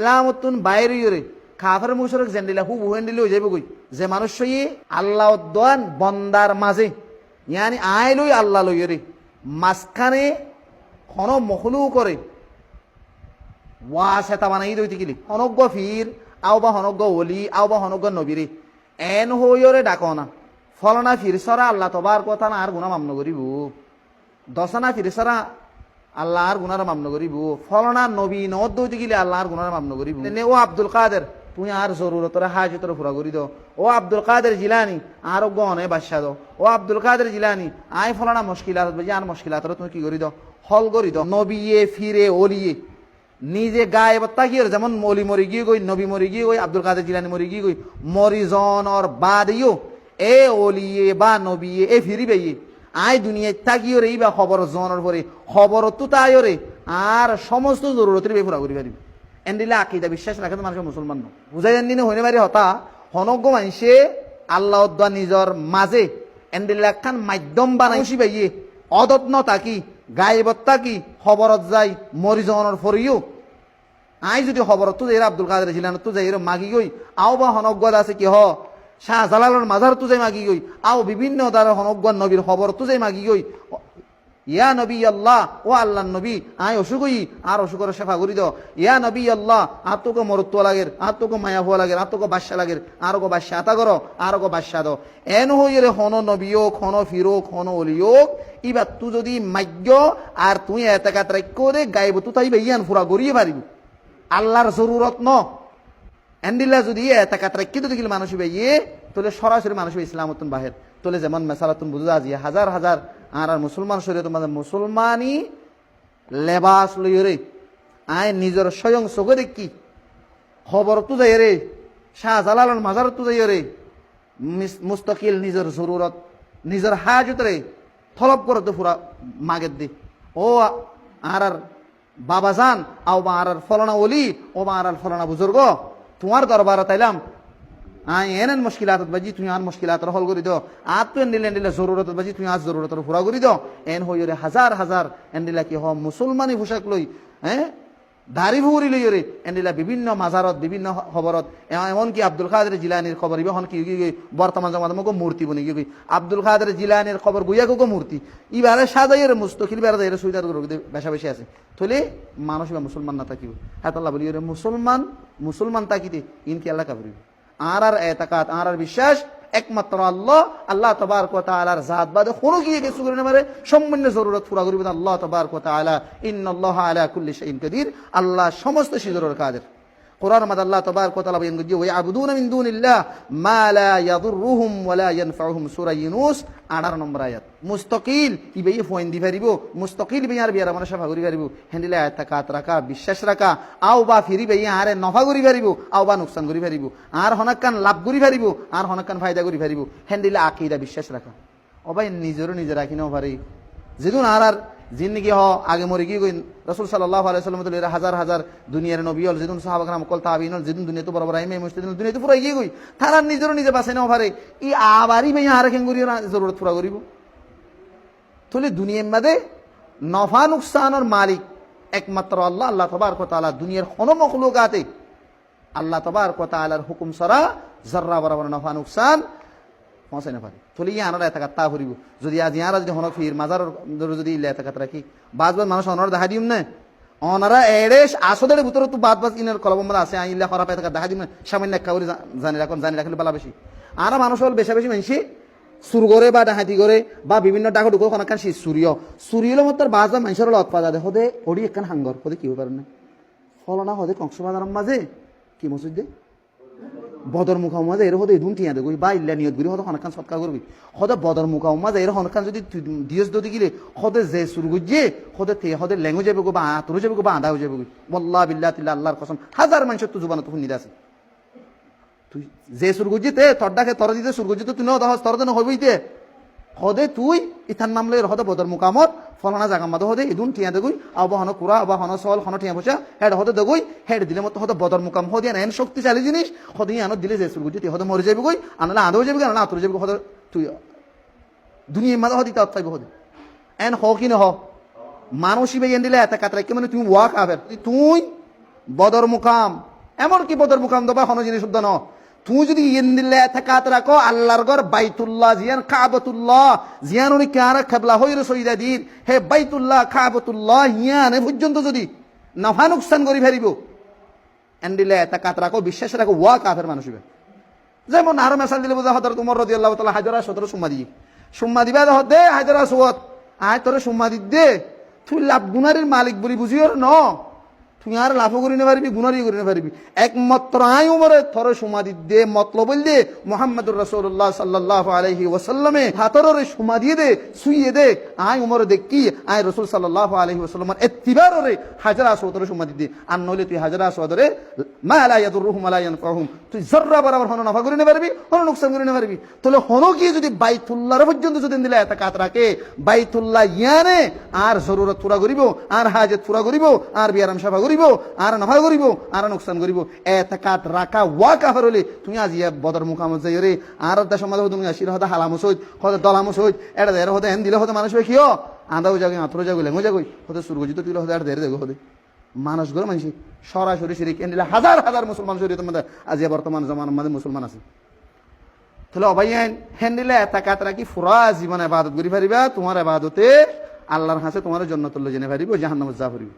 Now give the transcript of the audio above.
ইসলামতুন বাইরে ইরে কাফের মুশরিক জেন্ডিলা হু বুহেন্ডিলে হয়ে যাবে কই যে মানুষ আল্লাহ দোয়ান বন্দার মাঝে ইয়ানি আয় লই আল্লাহ লই রে মাঝখানে হন মখলু করে ওয়া সেতা বানাই দইতে গেলি হনজ্ঞ ফির আও বা হনজ্ঞ ওলি আও বা হনজ্ঞ নবীরে এন হইরে ডাকো না ফলনা ফির সরা আল্লাহ তবার কথা না আর গুণা মামন করিব দশনা ফির সরা আল্লাহ আর গুনার মামন করিব ফলনা নবী নদ দইতে গেলে আল্লাহ আর গুনার মামন করিব ও আব্দুল কাদের তুই আর জরুরতরে হাজতরে পুরা করি দো ও আব্দুল কাদের জিলানি আর গনে বাদশা দো ও আব্দুল কাদের জিলানি আই ফলনা মুশকিলাত বুঝি আর মুশকিলাতরে তুমি কি করি দো হল করি দো নবিয়ে ফিরে ওলিয়ে নিজে গায়ে বত্তা কি যেমন মলি মরি গিয়ে গই নবী মরি গিয়ে গই আব্দুল কাদের জিলানি মরি গিয়ে গই মরিজন আর বাদিও এ ওলিয়ে বা নবিয়ে এ ফিরিবে আই দুনিয়ায় থাকিও রে বা খবর জনের পরে খবর তো তাই রে আর সমস্ত জরুরতের বেপুরা করি পারিবে এন্ডিলে আকিদা বিশ্বাস রাখে তো মানুষের মুসলমান ন বুঝাই দিনে হইনে মারি হতা হনজ্ঞ মানুষে আল্লাহ নিজর মাঝে এন্ডিলে খান মাধ্যম বানাইছি বাইয়ে অদত্ন তাকি গায়েবত্তা কি খবরত যাই মরিজনের ফরিও আই যদি খবরত তো যাই আব্দুল কাদের জিলান তো যাই মাগি গই আও বা হনজ্ঞ আছে কি হ শাহজালালের মাজার তো যাই মাগি গই আও বিভিন্ন দ্বারা হনজ্ঞ নবীর খবর তো যাই মাগি গই ইয়া নবী আল্লাহ ও আল্লাহ নবী আয় অসুখই আর অসুখের শেফা করি দাও ইয়া নবী আল্লাহ আর তোকে মরত্ব লাগের আর তোকে মায়া হওয়া লাগের আর তোকে বাদশা লাগের আর গো বাদশা আতা করো আর গো বাদশা দাও এন হই রে হন নবীওক হন ফিরোক হন অলিওক ইবা তু যদি মাগ্য আর তুই এতাকাত রাখ করে গাইব তু তাই ইয়ান ফুরা গড়িয়ে পারিব আল্লাহর জরুরত ন এন্ডিলা যদি এতাকাত রাখ কিন্তু দেখিল মানুষ ইয়ে তোলে সরাসরি মানুষ ইসলামতুন বাহের তোলে যেমন মেসালাতুন বুঝা আজি হাজার হাজার আর মুসলমান শরীয়ত মানে মুসলমানি লেবাস লইরে আয় নিজের স্বয়ং চোখে দেখি খবর তো যাই রে শাহজালালের মাজার তো যাই রে মুস্তকিল নিজের জরুরত নিজের হাজত রে থলপ করে তো পুরা মাগের দি ও আর বাবা যান আও বা আর ফলনা ওলি ও বা আর ফলনা বুজুর্গ তোমার দরবার তাইলাম এন মুশকিলাত বাজি তুই আর মুশকিলাত হল করি দো আর তো এন্ডিলে জরুরত বাজি তুই আজ জরুরত পুরা করি দো এন হইরে হাজার হাজার এন্ডিলা কি হ মুসলমানি পোশাক লই হ্যাঁ দাড়ি ভুরি লই রে এন্ডিলা বিভিন্ন মাজারত বিভিন্ন খবরত এমনকি আব্দুল কাদের জিলানির খবর ইবহন কি বর্তমান জমানার মগো মূর্তি বনি গই আব্দুল কাদের জিলানির খবর গুইয়া গো মূর্তি ইবারে সাজাইয়ের মুস্তকিল বারে এর সুইদার বেশা বেশি আছে থলে মানুষ বা মুসলমান না থাকিব হাত আল্লাহ বলি রে মুসলমান তাকিতে ইনকি আল্লাহ কাবরি আর এতাকাত আর বিশ্বাস একমাত্র আল্লাহ আল্লাহ তাবারক ওয়া তাআলার জাত বাদে কোনো কি কিছু করে না মারে সম্পূর্ণ জরুরত পুরা করিবে আল্লাহ তাবারক ওয়া তাআলা ইন্নাল্লাহা আলা কুল্লি শাইইন কাদির আল্লাহ সমস্ত সিজরের কাদের কোরআন মধ্যে আল্লাহ তাবারক ওয়া তাআলা বলেন যে ওয়া ইয়াবুদুনা মিন দুনিল্লাহ মা লা ইয়াদুররুহুম ওয়া লা ইয়ানফাউহুম সূরা ইউনূস 18 নম্বর আয়াত মুস্তাকিল ইবে ফয়েন দি পারিব মুস্তাকিল বে আর বিয়ার মানুষ সাফা করি পারিব হেন্ডিলে এতাকাত রাখা বিশ্বাস রাখা আও বা ফিরিবে আরে নফা করি পারিব আও বা নুকসান করি পারিব আর হনাকান লাভ করি পারিব আর হনাকান ফায়দা করি পারিব হেন্ডিলে আকীদা বিশ্বাস রাখা ও ভাই নিজেরও নিজে রাখি নাও পারি যেদিন আর জিন্দিগি হ আগে মরে গিয়ে গই রাসূল সাল্লাল্লাহু আলাইহি ওয়াসাল্লাম তো হাজার হাজার দুনিয়ার নবী হল যেদিন সাহাবা کرام কল তাবিঈন হল যেদিন দুনিয়া তো বড় বড় আইমে মুস্তাদিন দুনিয়া তো পুরো গিয়ে গই তারা নিজেরও নিজে বাঁচে নাও পারে ই আবারই মেয়া আর কেন করি জরুরত পুরা করিব তাহলে দুনিয়ার মধ্যে নফা নুকসানের মালিক একমাত্র আল্লাহ আল্লাহ তাবারক ওয়া তাআলা দুনিয়ার কোনো মখলুকাতে আল্লাহ তাবারক ওয়া তাআলার হুকুম ছাড়া যাররা বরাবর নফা নুকসান পৌঁছাই না পারে তাহলে আনারা এতাকাত তা করিব যদি আজ ইয়ারা যদি হনক ফির মাজার যদি ইলে এতাকাত রাখি বাজ মানুষ অনারা দেখা দিম না অনারা এড়েস আসদের ভিতরে তো বাদ ইনের কলম আছে আইলে খরাপ এতাকাত দেখা দিম না সামান্য কাউরি জানি রাখলে বালা বেশি আর মানুষ হল বেশি বেশি মানুষ সুর করে বা ডাহাতি করে বা বিভিন্ন ডাকা ঢুকো কোনখান সেই সূর্যের মতো বাজ মানুষের লত পা যাবে হদে ওডি একখান হাঙ্গর হদে কি পারে না ফলনা হদে কক্সবাজার মাঝে কি মসজিদ দে বদর মুখাও মাঝে এর হদে দুন টিয়া দেবই বা ইল্লা নিয়ত করি হদে হনখান সৎকার করবি হদে বদর মুখাও মাঝে এর হনখান যদি দিয়স দদি গিলে হদে যে সুর গুজে হদে তে হদে লেঙ্গু যাবে গো বা আতরু যাবে গো বা আদাও যাবে গো ওয়াল্লাহি বিল্লাহি তিল্লাহ আল্লাহর কসম হাজার মানুষ তো জুবানত হুন নিদাছে তুই যে সুর গুজিতে তোর ডাকে তোর দিতে সুর গুজিতে তুই নদা হস তোর দেন হইবইতে হদে তুই ইথান নামলে হদে বদর মুকামত ফলানা জায়গা মাদে হদে ইদুন টিয়া দেগুই আবা হন কুরা আবা হন সল হন টিয়া বসা হেড হদে দেগুই হেড দিলে মতো হদে বদর মুকাম হদে এন শক্তিশালী জিনিস হদে আনো দিলে যে সুর গুজিতে হদে মরে যাবে গই আনলা আদও যাবে না আতর যাবে হদে তুই দুনিয়া মাদে হদে তা তাইব হদে এন হ কি না হ মানুষই বেন দিলে এত কাতরা কি মানে তুমি ওয়াক আবে তুই বদর মুকাম এমনকি বদর মুকাম দবা হন জিনিস শুদ্ধ ন তুই যদি ইয়েন দিলে এতেকাত রাখো আল্লাহর ঘর বাইতুল্লাহ জিয়ান কাবাতুল্লাহ জিয়ান উনি কারা খাবলা হইর সইদা দিন হে বাইতুল্লাহ কাবাতুল্লাহ ইয়ান এ পর্যন্ত যদি নফা নুকসান করি ফেরিব এন্ডিলে এতেকাত রাখো বিশ্বাস রাখো ওয়া কাফের মানুষ হবে যেমন আরো মেসাল দিলে বোঝা হতর তোমার রাদিয়াল্লাহু তাআলা হাজরা 17 সুম্মা দিবা দে হাজরা সুওয়াত আয় তোরে সুম্মা দি দে তুই লাভ গুনারির মালিক বলি বুঝিও ন তুই আর লাভ করি না পারবি গুনারি করি না পারবি একমাত্র আয় উমরে থরে সুমাদি দে মতলব বললে মুহাম্মদুর রাসূলুল্লাহ সাল্লাল্লাহু আলাইহি ওয়াসাল্লামে হাতরে সুমাদি দে সুইয়ে দে আয় উমরে দেখি আয় রাসূল সাল্লাল্লাহু আলাইহি ওয়াসাল্লামের ইত্তিবারে হাজরা আসওয়াদরে সুমাদি দে আর নইলে তুই হাজরা আসওয়াদরে মা লা ইয়াদুরুহুম ওয়া লা ইয়ানফাহুম তুই জররা বরাবর হন নাফা করি না পারবি হন নুকসান করি না পারবি তাহলে হন কি যদি বাইতুল্লাহর পর্যন্ত যদি দিলে এতাকাত রাখে বাইতুল্লাহ ইয়ানে আর জরুরত পুরা করিব আর হাজত পুরা করিব আর বিয়ারাম সাফা করিব আর নাফা করিব আর নুকসান করিব এতাকাত রাখা ওয়া কাফার হলে তুমি আজ ইয়া বদর মুকামত যাই রে আর দেশ সমাজ তুমি আসির হদা হালামুস হই হদা দলামুস হই এটা দের হদা হেন দিলে হদা মানুষ হয় কিও আদাও জাগে আতরো জাগে লেঙ্গো জাগই হদা সুরগজিত তুইলে হদা আর দের দেগো হদে মানুষ গর মানুষ সরাসরি শিরিক এন্ডিলা হাজার হাজার মুসলমান শরীয়তের মধ্যে আজ বর্তমান জামানার মধ্যে মুসলমান আছে তাহলে অবাইয়ান হেন্ডিলে এতাকাত রাখি ফুরা জীবন ইবাদত করি পারিবা তোমার ইবাদতে আল্লাহর হাসে তোমার জান্নাতুল জেনে পারিব জাহান্নামে যা পারিব